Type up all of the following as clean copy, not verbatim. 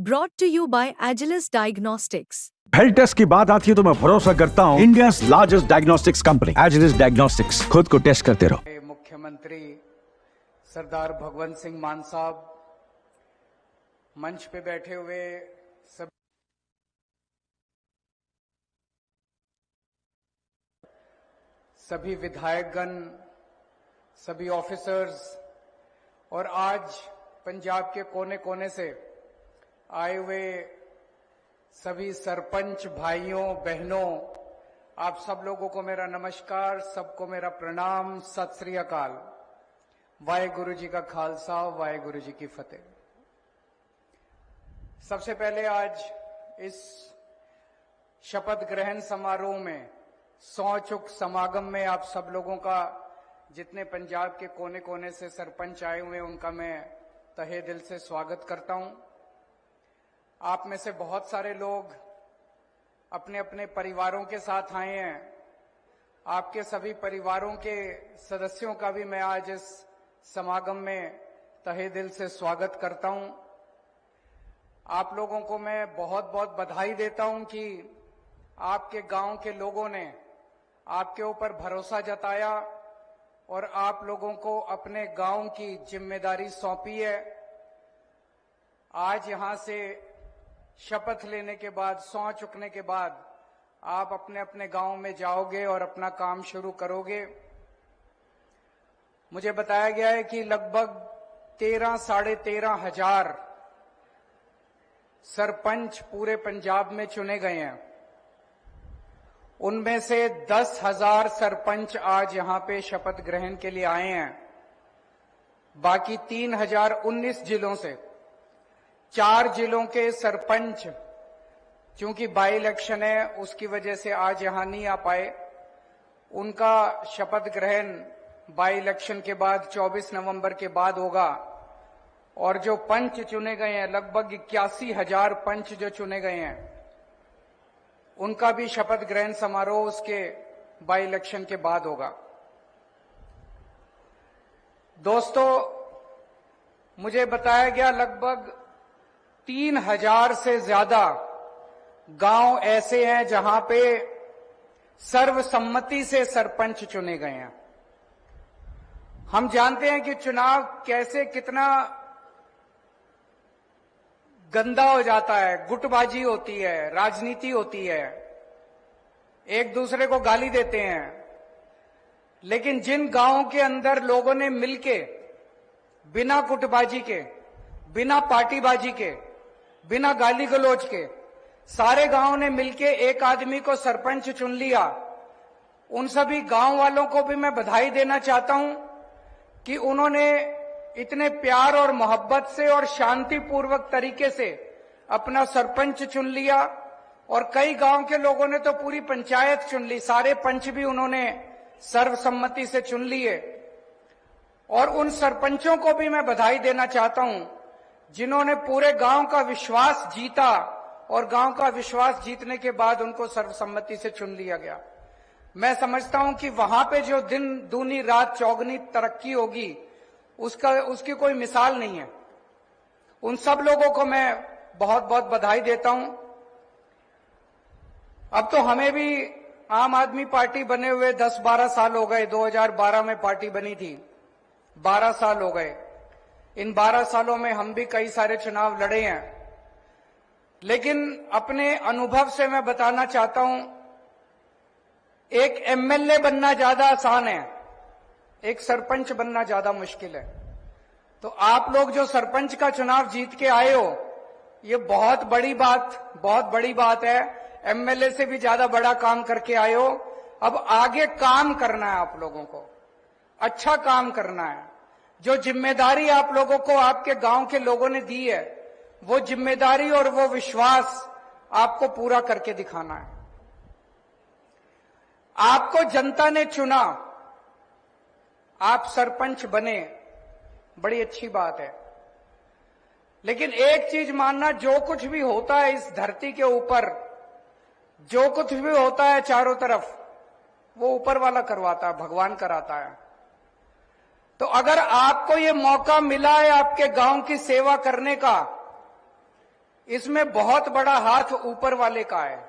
Brought to you by Agilus Diagnostics. Health test की बात आती है तो मैं भरोसा करता हूँ India largest diagnostics company Agilus diagnostics. खुद को टेस्ट करते रहो। मुख्यमंत्री सरदार भगवंत सिंह मान साहब, मंच पे बैठे हुए सभी विधायकगण, सभी ऑफिसर्स और आज पंजाब के कोने कोने से आए हुए सभी सरपंच भाइयों बहनों, आप सब लोगों को मेरा नमस्कार, सबको मेरा प्रणाम, सत श्री अकाल। वाहेगुरु जी का खालसा, वाहेगुरु जी की फतेह। सबसे पहले आज इस शपथ ग्रहण समारोह में, सौ चुक समागम में आप सब लोगों का, जितने पंजाब के कोने कोने से सरपंच आए हुए हैं, उनका मैं तहे दिल से स्वागत करता हूं। आप में से बहुत सारे लोग अपने अपने परिवारों के साथ आए हैं। आपके सभी परिवारों के सदस्यों का भी मैं आज इस समागम में तहे दिल से स्वागत करता हूं। आप लोगों को मैं बहुत बहुत बधाई देता हूं कि आपके गांव के लोगों ने आपके ऊपर भरोसा जताया और आप लोगों को अपने गांव की जिम्मेदारी सौंपी है। आज यहां से शपथ लेने के बाद, सौं चुकने के बाद आप अपने अपने गांव में जाओगे और अपना काम शुरू करोगे। मुझे बताया गया है कि लगभग 13 13.5 हजार सरपंच पूरे पंजाब में चुने गए हैं। उनमें से 10,000 सरपंच आज यहां पे शपथ ग्रहण के लिए आए हैं। बाकी 3,019 जिलों से 4 जिलों के सरपंच, चूंकि बाई इलेक्शन है उसकी वजह से आज यहां नहीं आ पाए। उनका शपथ ग्रहण बाई इलेक्शन के बाद 24 नवंबर के बाद होगा। और जो पंच चुने गए हैं, लगभग 81,000 पंच जो चुने गए हैं, उनका भी शपथ ग्रहण समारोह उसके बाई इलेक्शन के बाद होगा। दोस्तों, मुझे बताया गया लगभग 3,000 से ज्यादा गांव ऐसे हैं जहां पे सर्वसम्मति से सरपंच चुने गए हैं। हम जानते हैं कि चुनाव कैसे, कितना गंदा हो जाता है, गुटबाजी होती है, राजनीति होती है, एक दूसरे को गाली देते हैं। लेकिन जिन गांवों के अंदर लोगों ने मिलके बिना गुटबाजी के, बिना पार्टीबाजी के, बिना गाली गलौज के, सारे गांवों ने मिलके एक आदमी को सरपंच चुन लिया, उन सभी गांव वालों को भी मैं बधाई देना चाहता हूं कि उन्होंने इतने प्यार और मोहब्बत से और शांतिपूर्वक तरीके से अपना सरपंच चुन लिया। और कई गांव के लोगों ने तो पूरी पंचायत चुन ली, सारे पंच भी उन्होंने सर्वसम्मति से चुन लिए। और उन सरपंचों को भी मैं बधाई देना चाहता हूं जिन्होंने पूरे गांव का विश्वास जीता और गांव का विश्वास जीतने के बाद उनको सर्वसम्मति से चुन लिया गया। मैं समझता हूं कि वहां पे जो दिन दूनी रात चौगनी तरक्की होगी, उसकी कोई मिसाल नहीं है। उन सब लोगों को मैं बहुत बहुत बधाई देता हूं। अब तो हमें भी आम आदमी पार्टी बने हुए 10-12 साल हो गए। 2012 में पार्टी बनी थी, 12 साल हो गए। इन 12 सालों में हम भी कई सारे चुनाव लड़े हैं। लेकिन अपने अनुभव से मैं बताना चाहता हूं, एक एमएलए बनना ज्यादा आसान है, एक सरपंच बनना ज्यादा मुश्किल है। तो आप लोग जो सरपंच का चुनाव जीत के आए हो, ये बहुत बड़ी बात है। एमएलए से भी ज्यादा बड़ा काम करके आए हो। अब आगे काम करना है, आप लोगों को अच्छा काम करना है। जो जिम्मेदारी आप लोगों को आपके गांव के लोगों ने दी है, वो जिम्मेदारी और वो विश्वास आपको पूरा करके दिखाना है। आपको जनता ने चुना, आप सरपंच बने, बड़ी अच्छी बात है। लेकिन एक चीज मानना, जो कुछ भी होता है इस धरती के ऊपर, जो कुछ भी होता है चारों तरफ, वो ऊपर वाला करवाता है, भगवान कराता है। तो अगर आपको ये मौका मिला है आपके गांव की सेवा करने का, इसमें बहुत बड़ा हाथ ऊपर वाले का है।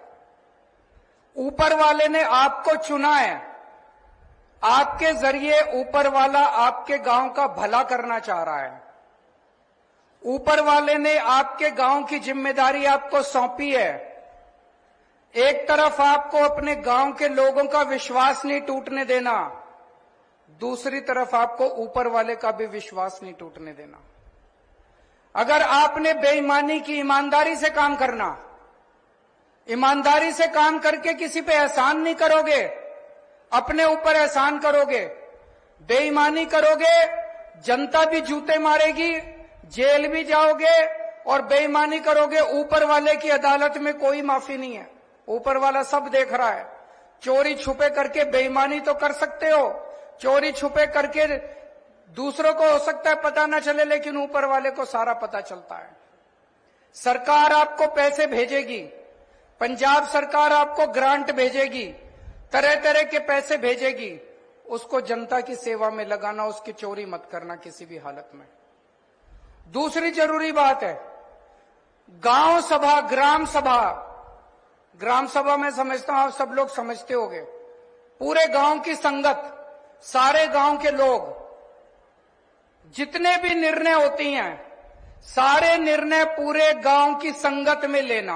ऊपर वाले ने आपको चुना है, आपके जरिए ऊपर वाला आपके गांव का भला करना चाह रहा है। ऊपर वाले ने आपके गांव की जिम्मेदारी आपको सौंपी है। एक तरफ आपको अपने गांव के लोगों का विश्वास नहीं टूटने देना, दूसरी तरफ आपको ऊपर वाले का भी विश्वास नहीं टूटने देना। अगर आपने बेईमानी की, ईमानदारी से काम करना, ईमानदारी से काम करके किसी पे एहसान नहीं करोगे, अपने ऊपर एहसान करोगे, बेईमानी करोगे, जनता भी जूते मारेगी, जेल भी जाओगे, और बेईमानी करोगे, ऊपर वाले की अदालत में कोई माफी नहीं है। ऊपर वाला सब देख रहा है। चोरी छुपे करके बेईमानी तो कर सकते हो, चोरी छुपे करके दूसरों को हो सकता है पता ना चले, लेकिन ऊपर वाले को सारा पता चलता है। सरकार आपको पैसे भेजेगी, पंजाब सरकार आपको ग्रांट भेजेगी, तरह तरह के पैसे भेजेगी, उसको जनता की सेवा में लगाना, उसकी चोरी मत करना किसी भी हालत में। दूसरी जरूरी बात है, गांव सभा, ग्राम सभा। ग्राम सभा में समझता हूं आप सब लोग समझते होंगे, पूरे गांव की संगत, सारे गांव के लोग, जितने भी निर्णय होती हैं, सारे निर्णय पूरे गांव की संगत में लेना।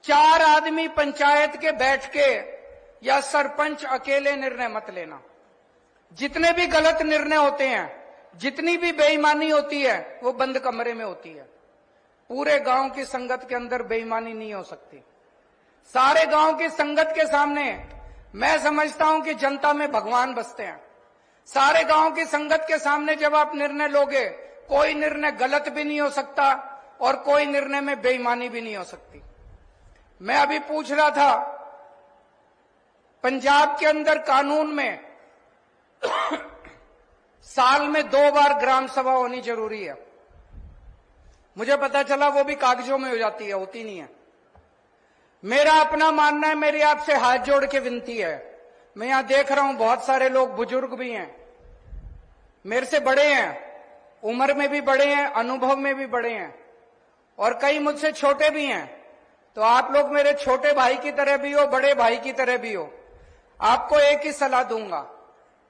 4 आदमी पंचायत के बैठ के या सरपंच अकेले निर्णय मत लेना। जितने भी गलत निर्णय होते हैं, जितनी भी बेईमानी होती है, वो बंद कमरे में होती है। पूरे गांव की संगत के अंदर बेईमानी नहीं हो सकती। सारे गांव की संगत के सामने मैं समझता हूं कि जनता में भगवान बसते हैं। सारे गांव की संगत के सामने जब आप निर्णय लोगे, कोई निर्णय गलत भी नहीं हो सकता और कोई निर्णय में बेईमानी भी नहीं हो सकती। मैं अभी पूछ रहा था, पंजाब के अंदर कानून में साल में 2 बार ग्राम सभा होनी जरूरी है। मुझे पता चला वो भी कागजों में हो जाती है, होती नहीं है। मेरा अपना मानना है, मेरी आपसे हाथ जोड़ के विनती है, मैं यहां देख रहा हूं बहुत सारे लोग बुजुर्ग भी हैं, मेरे से बड़े हैं, उम्र में भी बड़े हैं, अनुभव में भी बड़े हैं, और कई मुझसे छोटे भी हैं। तो आप लोग मेरे छोटे भाई की तरह भी हो, बड़े भाई की तरह भी हो। आपको एक ही सलाह दूंगा,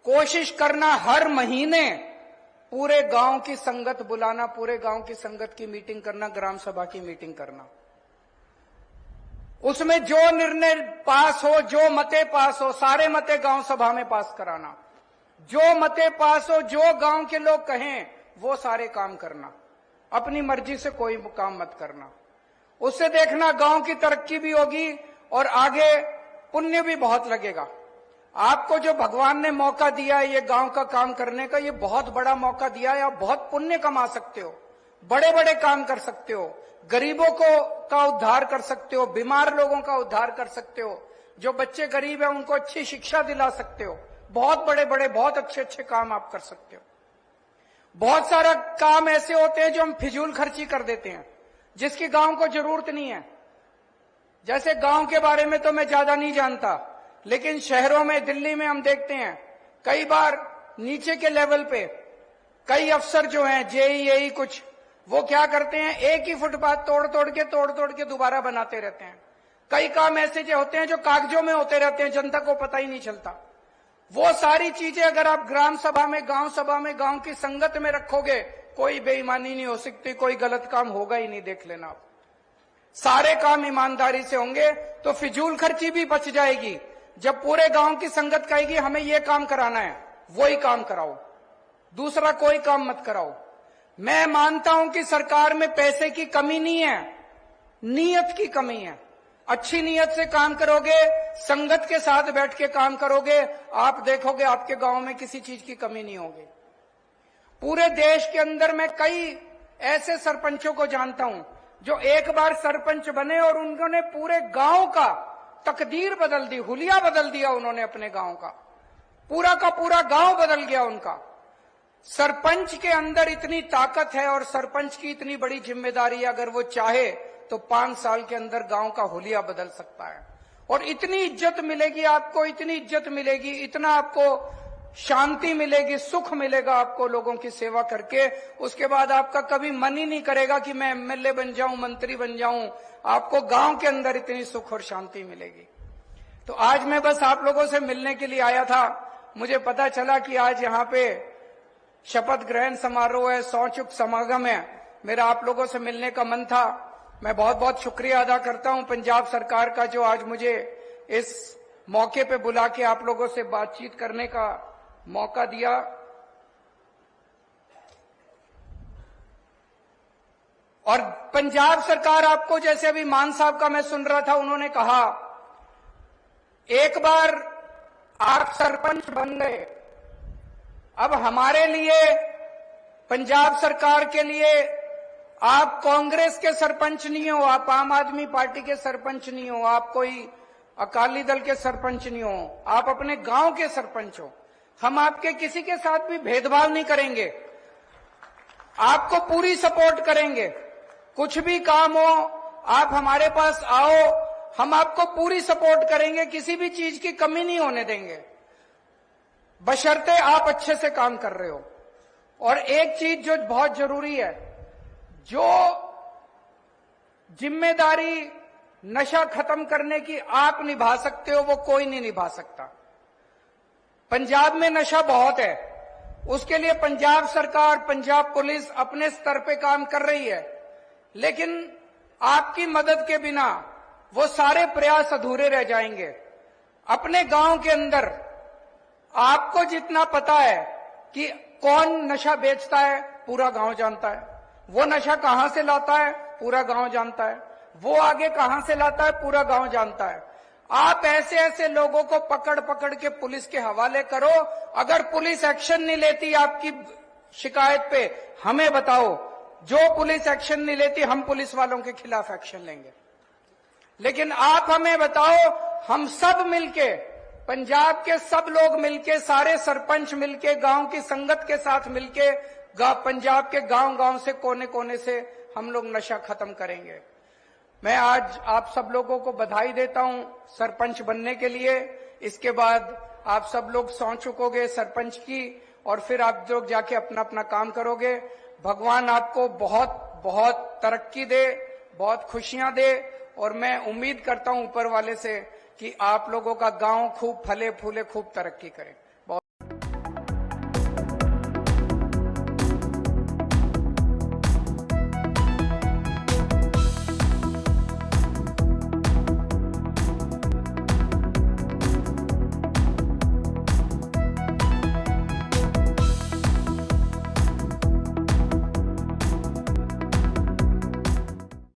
कोशिश करना हर महीने पूरे गांव की संगत बुलाना, पूरे गांव की संगत की मीटिंग करना, ग्राम सभा की मीटिंग करना। उसमें जो निर्णय पास हो, जो मते पास हो, सारे मते गांव सभा में पास कराना। जो मते पास हो, जो गांव के लोग कहें, वो सारे काम करना। अपनी मर्जी से कोई काम मत करना। उससे देखना गांव की तरक्की भी होगी और आगे पुण्य भी बहुत लगेगा। आपको जो भगवान ने मौका दिया है ये गांव का काम करने का, ये बहुत बड़ा मौका दिया है। आप बहुत पुण्य कमा सकते हो, बड़े बड़े काम कर सकते हो, गरीबों का उद्धार कर सकते हो, बीमार लोगों का उद्धार कर सकते हो, जो बच्चे गरीब हैं उनको अच्छी शिक्षा दिला सकते हो। बहुत बड़े बड़े, बहुत अच्छे अच्छे काम आप कर सकते हो। बहुत सारा काम ऐसे होते हैं जो हम फिजूल खर्ची कर देते हैं, जिसकी गांव को जरूरत नहीं है। जैसे गांव के बारे में तो मैं ज्यादा नहीं जानता, लेकिन शहरों में, दिल्ली में हम देखते हैं कई बार नीचे के लेवल पे कई अफसर जो हैं, जेई कुछ, वो क्या करते हैं, एक ही फुटपाथ तोड़ तोड़ के दोबारा बनाते रहते हैं। कई काम ऐसे जो होते हैं जो कागजों में होते रहते हैं, जनता को पता ही नहीं चलता। वो सारी चीजें अगर आप ग्राम सभा में, गांव सभा में, गांव की संगत में रखोगे, कोई बेईमानी नहीं हो सकती, कोई गलत काम होगा ही नहीं। देख लेना आप, सारे काम ईमानदारी से होंगे तो फिजूल खर्ची भी बच जाएगी। जब पूरे गांव की संगत कहेगी हमें ये काम कराना है, वही काम कराओ, दूसरा कोई काम मत कराओ। मैं मानता हूं कि सरकार में पैसे की कमी नहीं है, नीयत की कमी है। अच्छी नीयत से काम करोगे, संगत के साथ बैठ के काम करोगे, आप देखोगे आपके गांव में किसी चीज की कमी नहीं होगी। पूरे देश के अंदर मैं कई ऐसे सरपंचों को जानता हूं जो एक बार सरपंच बने और उन्होंने पूरे गांव का तकदीर बदल दी, हुलिया बदल दिया उन्होंने अपने गांव का पूरा गांव बदल गया उनका। सरपंच के अंदर इतनी ताकत है और सरपंच की इतनी बड़ी जिम्मेदारी, अगर वो चाहे तो 5 साल के अंदर गांव का हुलिया बदल सकता है। और इतनी इज्जत मिलेगी आपको, इतनी इज्जत मिलेगी, इतना आपको शांति मिलेगी, सुख मिलेगा आपको लोगों की सेवा करके। उसके बाद आपका कभी मन ही नहीं करेगा कि मैं एमएलए बन जाऊं, मंत्री बन जाऊं। आपको गांव के अंदर इतनी सुख और शांति मिलेगी। तो आज मैं बस आप लोगों से मिलने के लिए आया था। मुझे पता चला कि आज यहाँ पे शपथ ग्रहण समारोह है, सौचुक समागम है। मेरा आप लोगों से मिलने का मन था। मैं बहुत बहुत शुक्रिया अदा करता हूं पंजाब सरकार का, जो आज मुझे इस मौके पे बुला के आप लोगों से बातचीत करने का मौका दिया। और पंजाब सरकार आपको, जैसे अभी मान साहब का मैं सुन रहा था, उन्होंने कहा एक बार आप सरपंच बन गए, अब हमारे लिए, पंजाब सरकार के लिए आप कांग्रेस के सरपंच नहीं हो, आप आम आदमी पार्टी के सरपंच नहीं हो, आप कोई अकाली दल के सरपंच नहीं हो, आप अपने गांव के सरपंच हो। हम आपके किसी के साथ भी भेदभाव नहीं करेंगे, आपको पूरी सपोर्ट करेंगे। कुछ भी काम हो आप हमारे पास आओ, हम आपको पूरी सपोर्ट करेंगे, किसी भी चीज की कमी नहीं होने देंगे, बशर्ते आप अच्छे से काम कर रहे हो। और एक चीज जो बहुत जरूरी है, जो जिम्मेदारी नशा खत्म करने की आप निभा सकते हो, वो कोई नहीं निभा सकता। पंजाब में नशा बहुत है, उसके लिए पंजाब सरकार, पंजाब पुलिस अपने स्तर पे काम कर रही है, लेकिन आपकी मदद के बिना वो सारे प्रयास अधूरे रह जाएंगे। अपने गांव के अंदर आपको जितना पता है कि कौन नशा बेचता है, पूरा गांव जानता है। वो नशा कहां से लाता है, पूरा गांव जानता है। वो आगे कहां से लाता है, पूरा गांव जानता है। आप ऐसे ऐसे लोगों को पकड़ पकड़ के पुलिस के हवाले करो। अगर पुलिस एक्शन नहीं लेती आपकी शिकायत पे, हमें बताओ। जो पुलिस एक्शन नहीं लेती, हम पुलिस वालों के खिलाफ एक्शन लेंगे। लेकिन आप हमें बताओ, हम सब मिलके, पंजाब के सब लोग मिलके, सारे सरपंच मिलके, गांव की संगत के साथ मिलके, पंजाब के गांव गांव से, कोने कोने से हम लोग नशा खत्म करेंगे। मैं आज आप सब लोगों को बधाई देता हूं सरपंच बनने के लिए। इसके बाद आप सब लोग सौं चुकोगे सरपंच की, और फिर आप लोग जाके अपना अपना काम करोगे। भगवान आपको बहुत बहुत तरक्की दे, बहुत खुशियां दे, और मैं उम्मीद करता हूं ऊपर वाले से कि आप लोगों का गांव खूब फले फूले, खूब तरक्की करे।